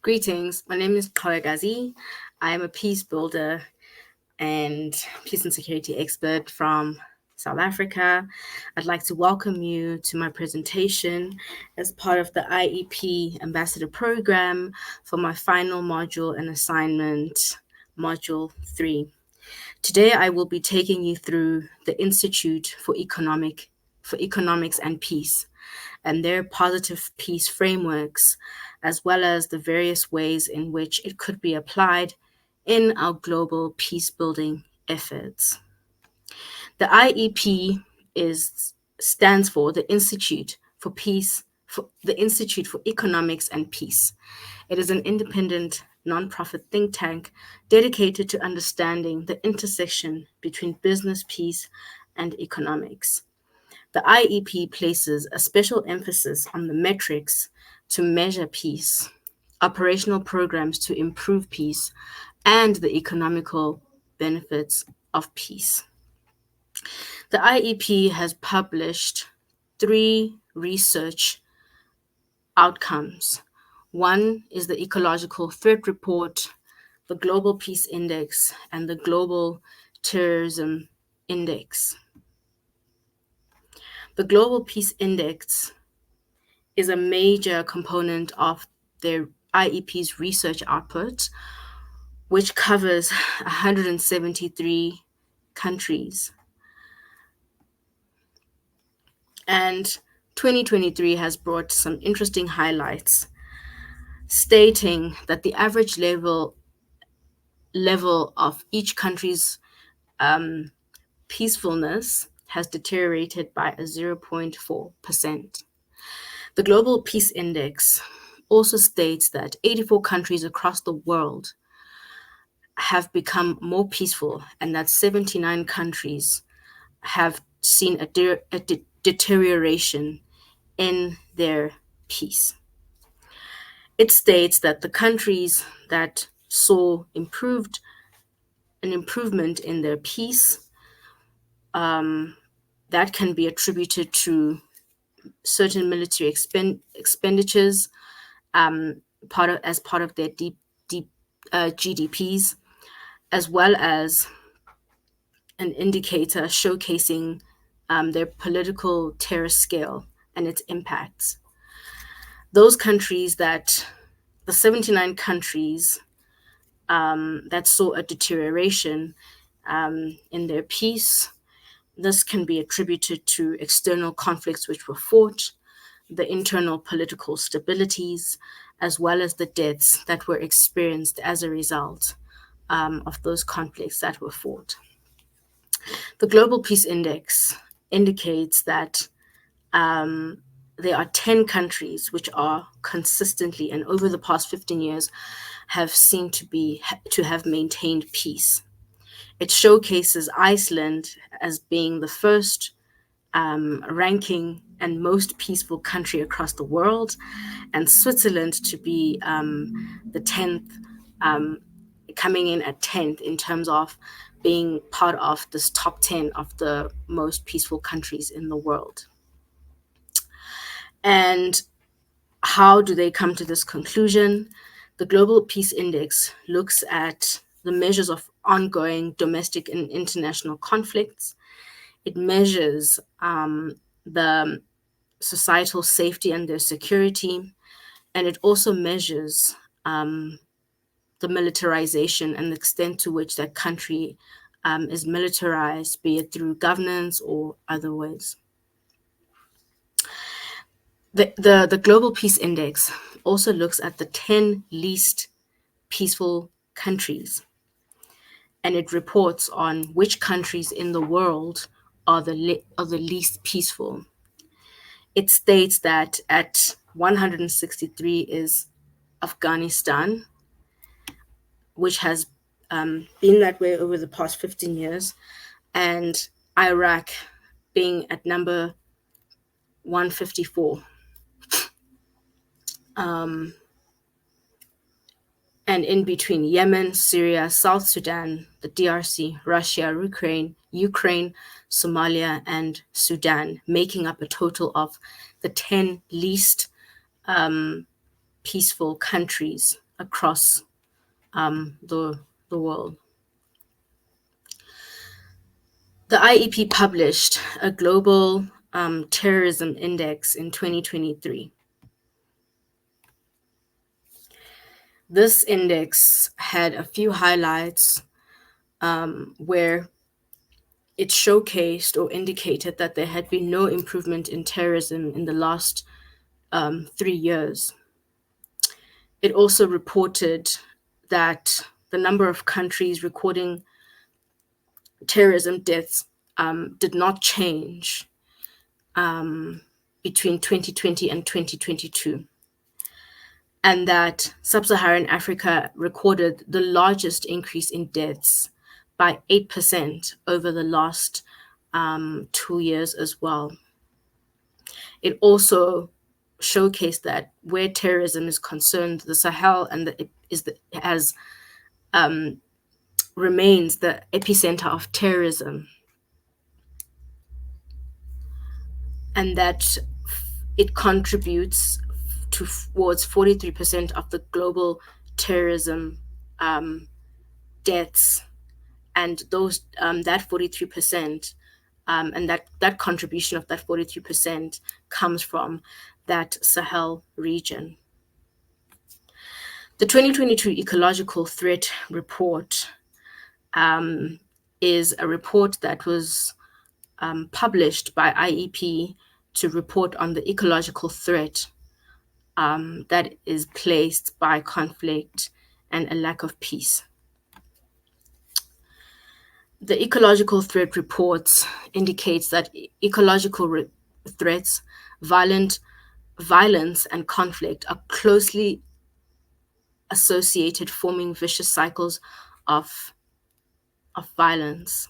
Greetings, my name is Gazi. I am a peace builder and peace and security expert from South Africa. I'd like to welcome you to my presentation as part of the IEP Ambassador Program for my final module and assignment, Module 3. Today I will be taking you through the Institute for Economics and Peace and their positive peace frameworks, as well as the various ways in which it could be applied in our global peace building efforts. The IEP stands for the Institute for Economics and Peace. It is an independent nonprofit think tank dedicated to understanding the intersection between business peace and economics. The IEP places a special emphasis on the metrics to measure peace, operational programs to improve peace, and the economical benefits of peace. The IEP has published 3 research outcomes. One is the Ecological Threat Report, the Global Peace Index, and the Global Terrorism Index. The Global Peace Index is a major component of their IEP's research output, which covers 173 countries. And 2023 has brought some interesting highlights, stating that the average level of each country's peacefulness has deteriorated by a 0.4%. The Global Peace Index also states that 84 countries across the world have become more peaceful and that 79 countries have seen a deterioration in their peace. It states that the countries that saw an improvement in their peace, that can be attributed to certain military expenditures as part of their deep GDPs, as well as an indicator showcasing their political terror scale and its impacts. The 79 countries that saw a deterioration in their peace, this can be attributed to external conflicts which were fought, the internal political stabilities, as well as the deaths that were experienced as a result of those conflicts that were fought. The Global Peace Index indicates that there are 10 countries which are consistently and over the past 15 years have seemed to have maintained peace. It showcases Iceland as being the first ranking and most peaceful country across the world, and Switzerland to be the 10th, coming in at 10th in terms of being part of this top 10 of the most peaceful countries in the world. And how do they come to this conclusion? The Global Peace Index looks at the measures of ongoing domestic and international conflicts. It measures the societal safety and their security, and it also measures the militarization and the extent to which that country is militarized, be it through governance or other ways. The Global Peace Index also looks at the 10 least peaceful countries, and it reports on which countries in the world are the least peaceful. It states that at 163 is Afghanistan, which has been that way over the past 15 years, and Iraq being at number 154. And in between Yemen, Syria, South Sudan, the DRC, Russia, Ukraine, Somalia, and Sudan, making up a total of the 10 least peaceful countries across the world. The IEP published a global terrorism index in 2023. This index had a few highlights where it showcased or indicated that there had been no improvement in terrorism in the last 3 years. It also reported that the number of countries recording terrorism deaths did not change between 2020 and 2022, and that sub-Saharan Africa recorded the largest increase in deaths by 8% over the last 2 years as well. It also showcased that where terrorism is concerned, the Sahel has remains the epicenter of terrorism, and that it contributes towards 43% of the global terrorism deaths, and those that 43% and that contribution of that 43% comes from that Sahel region. The 2022 Ecological Threat Report is a report that was published by IEP to report on the ecological threat that is placed by conflict and a lack of peace. The ecological threat reports indicates that ecological threats, violence, and conflict are closely associated, forming vicious cycles of violence.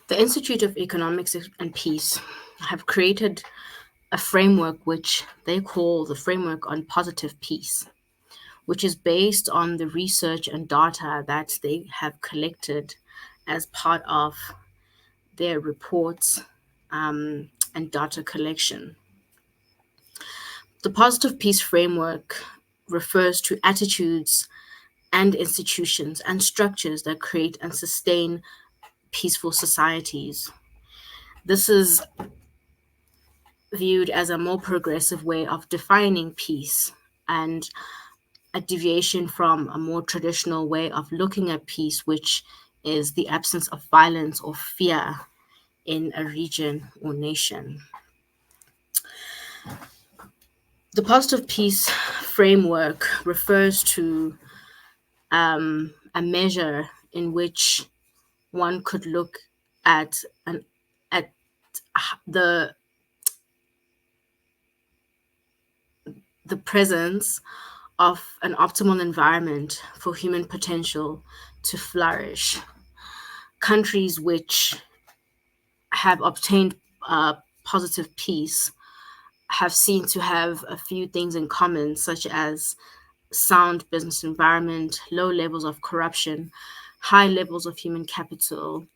The Institute of Economics and Peace have created a framework which they call the Framework on Positive Peace, which is based on the research and data that they have collected as part of their reports and data collection. The Positive Peace Framework refers to attitudes and institutions and structures that create and sustain peaceful societies. This is viewed as a more progressive way of defining peace and a deviation from a more traditional way of looking at peace, which is the absence of violence or fear in a region or nation. The Positive Peace Framework refers to a measure in which one could look at the presence of an optimal environment for human potential to flourish. Countries which have obtained positive peace have seen to have a few things in common, such as sound business environment, low levels of corruption, high levels of human capital,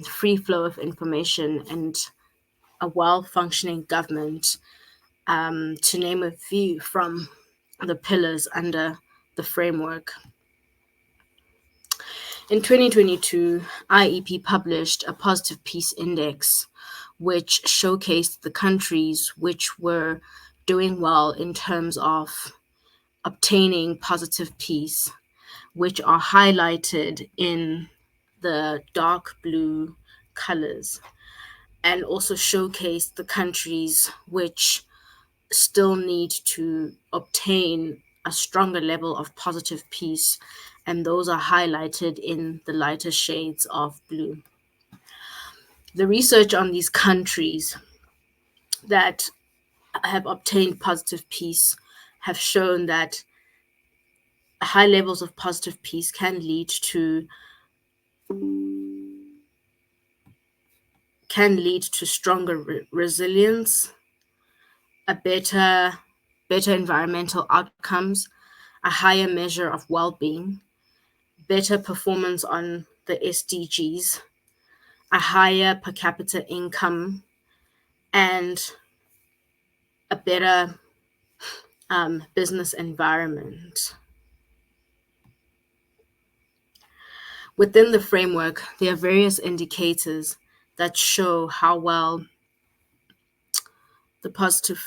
free flow of information, and a well-functioning government, to name a few from the pillars under the framework. In 2022, IEP published a Positive Peace Index, which showcased the countries which were doing well in terms of obtaining positive peace, which are highlighted in the dark blue colors, and also showcased the countries which still need to obtain a stronger level of positive peace, and those are highlighted in the lighter shades of blue. The research on these countries that have obtained positive peace have shown that high levels of positive peace can lead to stronger resilience, a better environmental outcomes, a higher measure of well-being, better performance on the SDGs, a higher per capita income, and a better business environment. Within the framework, there are various indicators that show how well the positive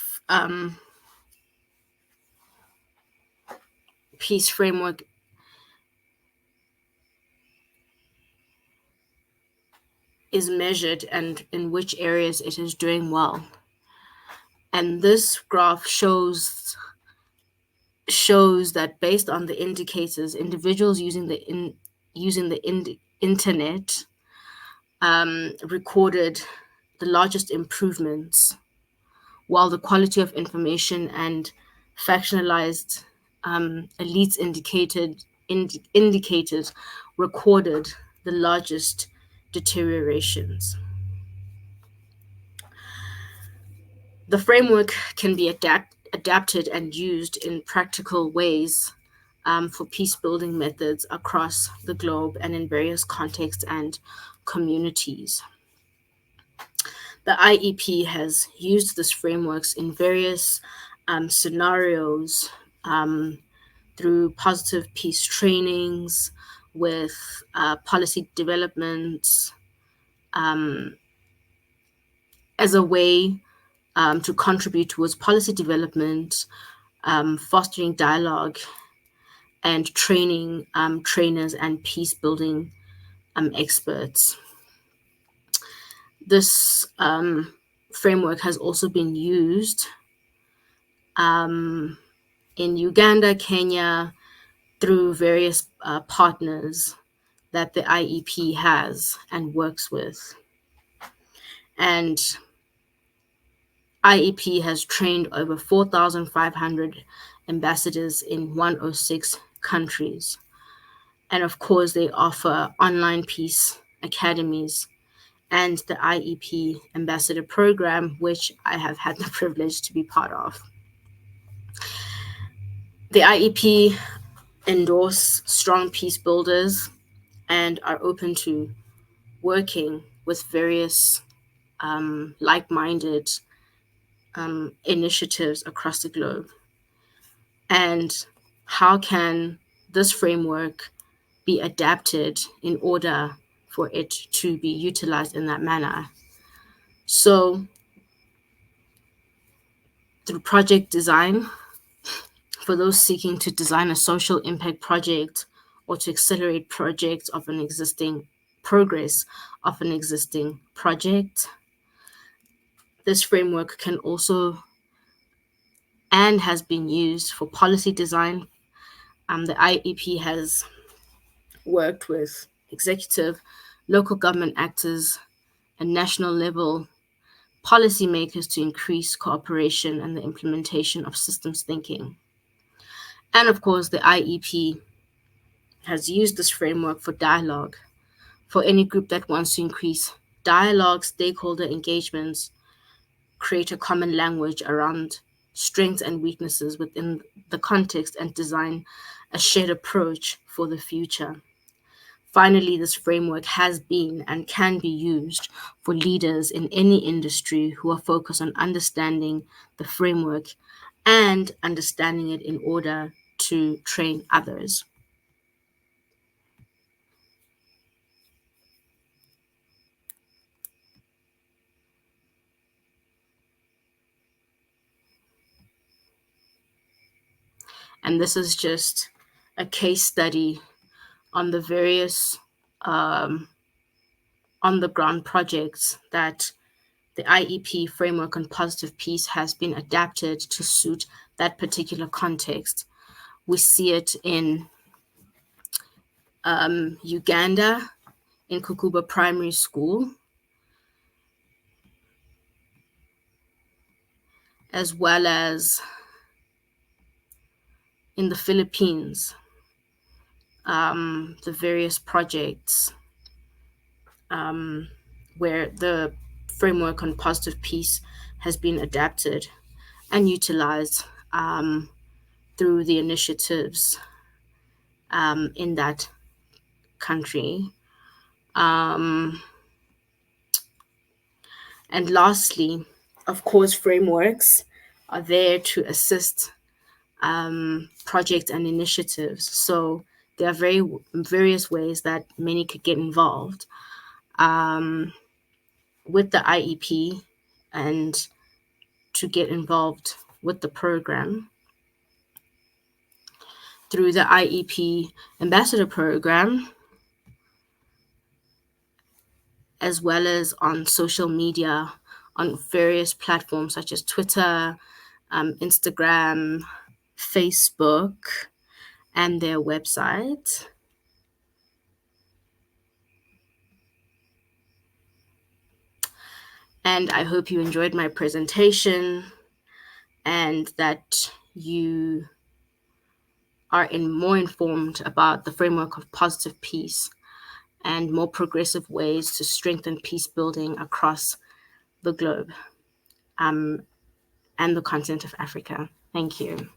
peace framework is measured and in which areas it is doing well. And this graph shows that based on the indicators, individuals using the internet recorded the largest improvements, while the quality of information and factionalized elites indicators recorded the largest deteriorations. The framework can be adapted and used in practical ways for peace building methods across the globe and in various contexts and communities. The IEP has used these frameworks in various scenarios through positive peace trainings, with policy development as a way to contribute towards policy development, fostering dialogue, and training trainers and peace building experts. This framework has also been used in Uganda, Kenya, through various partners that the IEP has and works with. And IEP has trained over 4,500 ambassadors in 106 countries. And of course, they offer online peace academies and the IEP Ambassador Program, which I have had the privilege to be part of. The IEP endorse strong peace builders and are open to working with various like-minded initiatives across the globe. And how can this framework be adapted in order for it to be utilized in that manner? So through project design, for those seeking to design a social impact project or to accelerate projects of an existing progress of an existing project, this framework can also and has been used for policy design. The IEP has worked with executive, local government actors, and national level policymakers to increase cooperation and the implementation of systems thinking. And of course, the IEP has used this framework for dialogue for any group that wants to increase dialogue, stakeholder engagements, create a common language around strengths and weaknesses within the context, and design a shared approach for the future. Finally, this framework has been and can be used for leaders in any industry who are focused on understanding the framework and understanding it in order to train others. And this is just a case study on the various on the ground projects that the IEP framework on positive peace has been adapted to suit that particular context. We see it in Uganda, in Kukuba Primary School, as well as in the Philippines, the various projects where the framework on positive peace has been adapted and utilized through the initiatives in that country. And lastly, of course, frameworks are there to assist projects and initiatives. So there are various ways that many could get involved with the IEP and to get involved with the program through the IEP Ambassador Program, as well as on social media on various platforms such as Twitter, Instagram, Facebook, and their website. And I hope you enjoyed my presentation and that you are more informed about the framework of positive peace and more progressive ways to strengthen peace building across the globe and the continent of Africa. Thank you.